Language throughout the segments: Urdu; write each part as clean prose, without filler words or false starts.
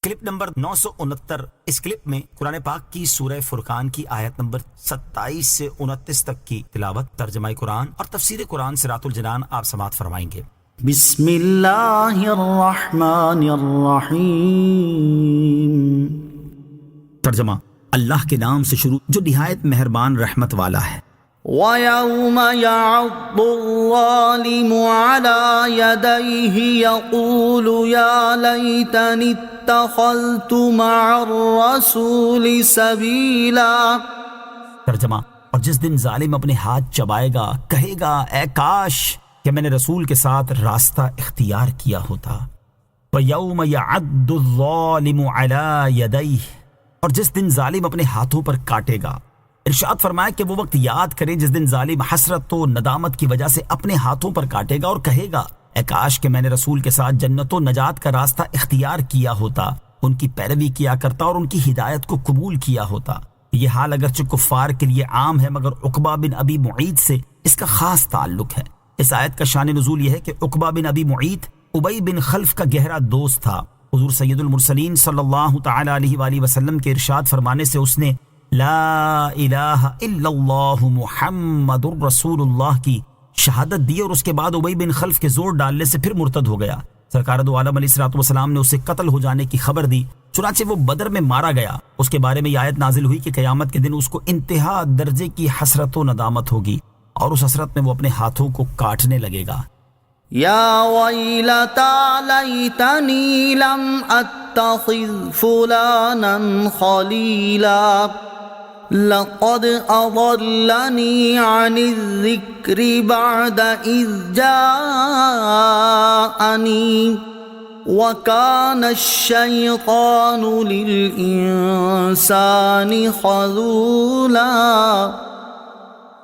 Clip number 969۔ اس کلپ میں قرآن پاک کی سورہ فرقان کی آیت نمبر 27 سے 29 تک کی تلاوت، ترجمہ قرآن اور تفسیر قرآن صراط الجنان آپ سماعت فرمائیں گے۔ بسم اللہ الرحمن الرحیم۔ ترجمہ: اللہ کے نام سے شروع جو نہایت مہربان رحمت والا ہے۔ وَيَوْمَ يَعَضُّ الظَّالِمُ عَلَى يَدَيْهِ يَقُولُ يَا لَيْتَنِي اتَّخَذْتُ مَعَ الرَّسُولِ سَبِيلًا۔ ترجمہ: اور جس دن ظالم اپنے ہاتھ چبائے گا، کہے گا اے کاش کہ میں نے رسول کے ساتھ راستہ اختیار کیا ہوتا۔ وَيَوْمَ يَعَضُّ الظَّالِمُ عَلَى يَدَيْهِ، اور جس دن ظالم اپنے ہاتھوں پر کاٹے گا۔ ارشاد فرمایا کہ وہ وقت یاد کریں جس دن ظالم حسرت و ندامت کی وجہ سے اپنے ہاتھوں پر کاٹے گا اور کہے گا اے کاش کہ میں نے رسول کے ساتھ جنت و نجات کا راستہ اختیار کیا ہوتا، ان کی پیروی کیا کرتا اور ان کی ہدایت کو قبول کیا ہوتا۔ یہ حال اگرچہ کفار کے لیے عام ہے، مگر عقبہ بن ابی معیط سے اس کا خاص تعلق ہے۔ اس آیت کا شان نزول یہ ہے کہ عقبہ بن ابی معیط ابی بن خلف کا گہرا دوست تھا۔ حضور سید المرسلین صلی اللہ تعالی علیہ وآلہ وسلم کے ارشاد فرمانے سے اس نے لا الہ الا اللہ محمد الرسول اللہ کی شہادت دی، اور اس کے بعد ابی بن خلف کے زور ڈالنے سے پھر مرتد ہو گیا۔ سرکار دو عالم علیہ الصلوۃ والسلام نے اسے قتل ہو جانے کی خبر دی، چنانچہ وہ بدر میں مارا گیا۔ اس کے بارے میں یہ آیت نازل ہوئی کہ قیامت کے دن اس کو انتہا درجے کی حسرت و ندامت ہوگی، اور اس حسرت میں وہ اپنے ہاتھوں کو کاٹنے لگے گا۔ یا ویلتا لیتنی لم اتخذ فلانا خلیلا لقد اضلنی عن الذکر بعد اذ جاءنی وکان الشیطان للانسان خذولا۔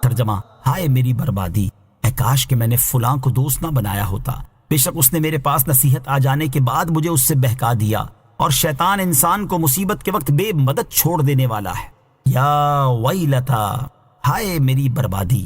ترجمہ: ہائے میری بربادی، اے کاش کہ میں نے فلاں کو دوست نہ بنایا ہوتا، بے شک اس نے میرے پاس نصیحت آ جانے کے بعد مجھے اس سے بہکا دیا، اور شیطان انسان کو مصیبت کے وقت بے مدد چھوڑ دینے والا ہے۔ یا ویلتا، ہائے میری بربادی۔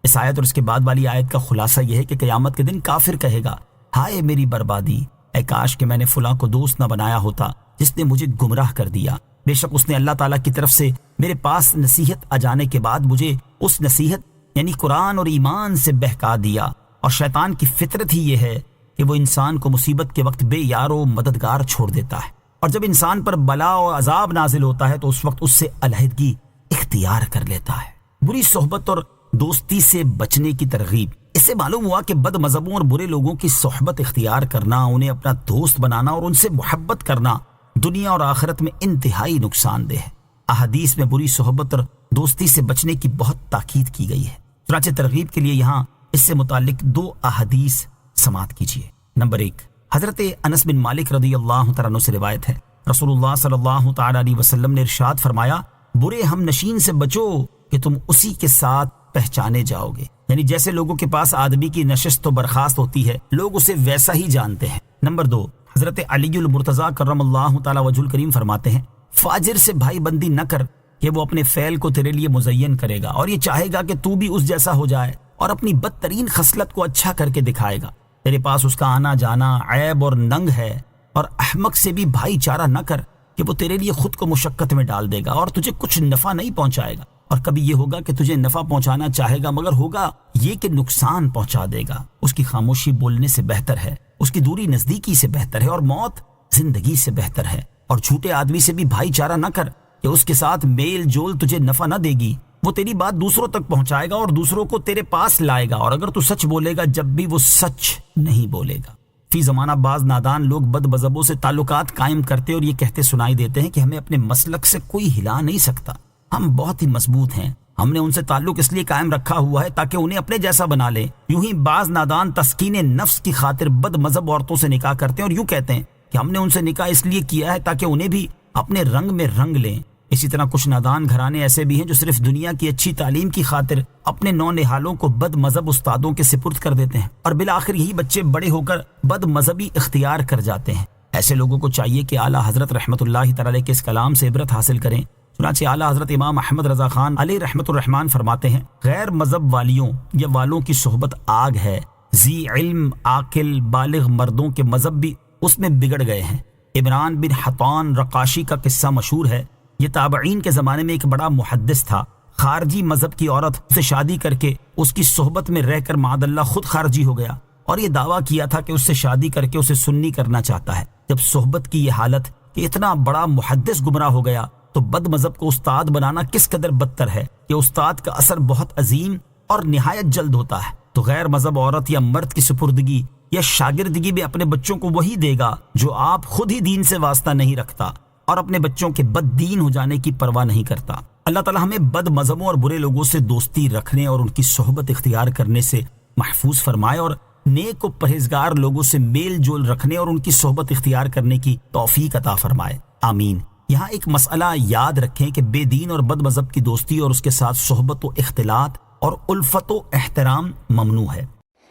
اس آیت اور اس کے بعد والی آیت کا خلاصہ یہ ہے کہ قیامت کے دن کافر کہے گا ہائے میری بربادی، اے کاش کہ میں نے فلاں کو دوست نہ بنایا ہوتا جس نے مجھے گمراہ کر دیا، بے شک اس نے اللہ تعالیٰ کی طرف سے میرے پاس نصیحت آ جانے کے بعد مجھے اس نصیحت یعنی قرآن اور ایمان سے بہکا دیا۔ اور شیطان کی فطرت ہی یہ ہے کہ وہ انسان کو مصیبت کے وقت بے یار و مددگار چھوڑ دیتا ہے، اور جب انسان پر بلا اور عذاب نازل ہوتا ہے تو اس وقت اس سے علیحدگی اختیار کر لیتا ہے۔ بری صحبت اور دوستی سے بچنے کی ترغیب۔ اس سے معلوم ہوا کہ بد مذہبوں اور برے لوگوں کی صحبت اختیار کرنا، انہیں اپنا دوست بنانا اور ان سے محبت کرنا دنیا اور آخرت میں انتہائی نقصان دہ ہے۔ احادیث میں بری صحبت اور دوستی سے بچنے کی بہت تاکید کی گئی ہے، چنانچہ ترغیب کے لیے یہاں اس سے متعلق 2 احادیث سماعت کیجیے۔ نمبر 1، حضرت انس بن مالک رضی اللہ تعالیٰ عنہ سے روایت ہے، رسول اللہ صلی اللہ تعالیٰ علیہ وسلم نے ارشاد فرمایا برے ہم نشین سے بچو کہ تم اسی کے ساتھ پہچانے جاؤ گے، یعنی جیسے لوگوں کے پاس آدمی کی نشست و برخاست ہوتی ہے لوگ اسے ویسا ہی جانتے ہیں۔ نمبر 2، حضرت علی المرتضیٰ کرم اللہ تعالیٰ وجہ الکریم فرماتے ہیں فاجر سے بھائی بندی نہ کر کہ وہ اپنے فعل کو تیرے لیے مزین کرے گا اور یہ چاہے گا کہ تو بھی اس جیسا ہو جائے، اور اپنی بدترین خصلت کو اچھا کر کے دکھائے گا۔ تیرے پاس اس کا آنا جانا عیب اور ننگ ہے، اور احمق سے بھی بھائی چارہ نہ کر کہ وہ تیرے لیے خود کو مشقت میں ڈال دے گا اور تجھے کچھ نفع نہیں پہنچائے گا، اور کبھی یہ ہوگا کہ تجھے نفع پہنچانا چاہے گا مگر ہوگا یہ کہ نقصان پہنچا دے گا۔ اس کی خاموشی بولنے سے بہتر ہے، اس کی دوری نزدیکی سے بہتر ہے، اور موت زندگی سے بہتر ہے۔ اور جھوٹے آدمی سے بھی بھائی چارہ نہ کر کہ اس کے ساتھ میل جول تجھے نفع نہ دے گی، وہ تیری بات دوسروں تک پہنچائے گا اور دوسروں کو تیرے پاس لائے گا، اور اگر تو سچ بولے گا جب بھی وہ سچ نہیں بولے گا۔ فی زمانہ بعض نادان لوگ بد مذہبوں سے تعلقات قائم کرتے اور یہ کہتے سنائی دیتے ہیں کہ ہمیں اپنے مسلک سے کوئی ہلا نہیں سکتا، ہم بہت ہی مضبوط ہیں، ہم نے ان سے تعلق اس لیے قائم رکھا ہوا ہے تاکہ انہیں اپنے جیسا بنا لیں۔ یوں ہی بعض نادان تسکین نفس کی خاطر بد مذہب عورتوں سے نکاح کرتے ہیں اور یوں کہتے ہیں کہ ہم نے ان سے نکاح اس لیے کیا ہے تاکہ انہیں بھی اپنے رنگ میں رنگ لیں۔ اسی طرح کچھ نادان گھرانے ایسے بھی ہیں جو صرف دنیا کی اچھی تعلیم کی خاطر اپنے نونہالوں کو بد مذہب استادوں کے سپرد کر دیتے ہیں، اور بالآخر یہی بچے بڑے ہو کر بد مذہبی اختیار کر جاتے ہیں۔ ایسے لوگوں کو چاہیے کہ اعلیٰ حضرت رحمۃ اللہ تعالی کے اس کلام سے عبرت حاصل کریں، چنانچہ اعلیٰ حضرت امام احمد رضا خان علیہ رحمۃ الرحمن فرماتے ہیں غیر مذہب والیوں یا والوں کی صحبت آگ ہے، ذی علم عاقل بالغ مردوں کے مذہب بھی اس میں بگڑ گئے ہیں، عمران بن حطان رقاشی کا قصہ مشہور ہے۔ یہ تابعین کے زمانے میں ایک بڑا محدث تھا۔ خارجی مذہب کی عورت سے شادی کر کے اس کی صحبت میں رہ کر معاذ اللہ خود خارجی ہو گیا اور یہ دعویٰ کیا تھا کہ اس سے شادی کر کے اسے سنی کرنا چاہتا ہے۔ جب صحبت کی یہ حالت کہ اتنا بڑا محدث گمراہ ہو گیا تو بد مذہب کو استاد بنانا کس قدر بدتر ہے کہ استاد کا اثر بہت عظیم اور نہایت جلد ہوتا ہے۔ تو غیر مذہب عورت یا مرد کی سپردگی یا شاگردگی میں اپنے بچوں کو وہی دے گا جو آپ خود ہی دین سے واسطہ نہیں رکھتا اور اپنے بچوں کے بد دین ہو جانے کی پرواہ نہیں کرتا۔ اللہ تعالیٰ ہمیں بد مذہبوں اور برے لوگوں سے دوستی رکھنے اور ان کی صحبت اختیار کرنے سے محفوظ فرمائے اور نیک و پرہیزگار لوگوں سے میل جول رکھنے اور ان کی صحبت اختیار کرنے کی توفیق عطا فرمائے، آمین۔ یہاں ایک مسئلہ یاد رکھیں کہ بے دین اور بد مذہب کی دوستی اور اس کے ساتھ صحبت و اختلاط اور الفت و احترام ممنوع ہے۔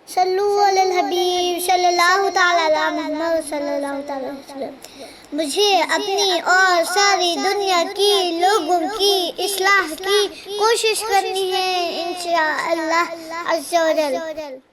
صلو علی الحبیب صلی اللہ تعالی علی محمد صلی اللہ تعالی علیہ وسلم۔ مجھے اپنی اور ساری دنیا کی لوگوں کی اصلاح کی کوشش کرنی ہے انشاءاللہ عز و جل۔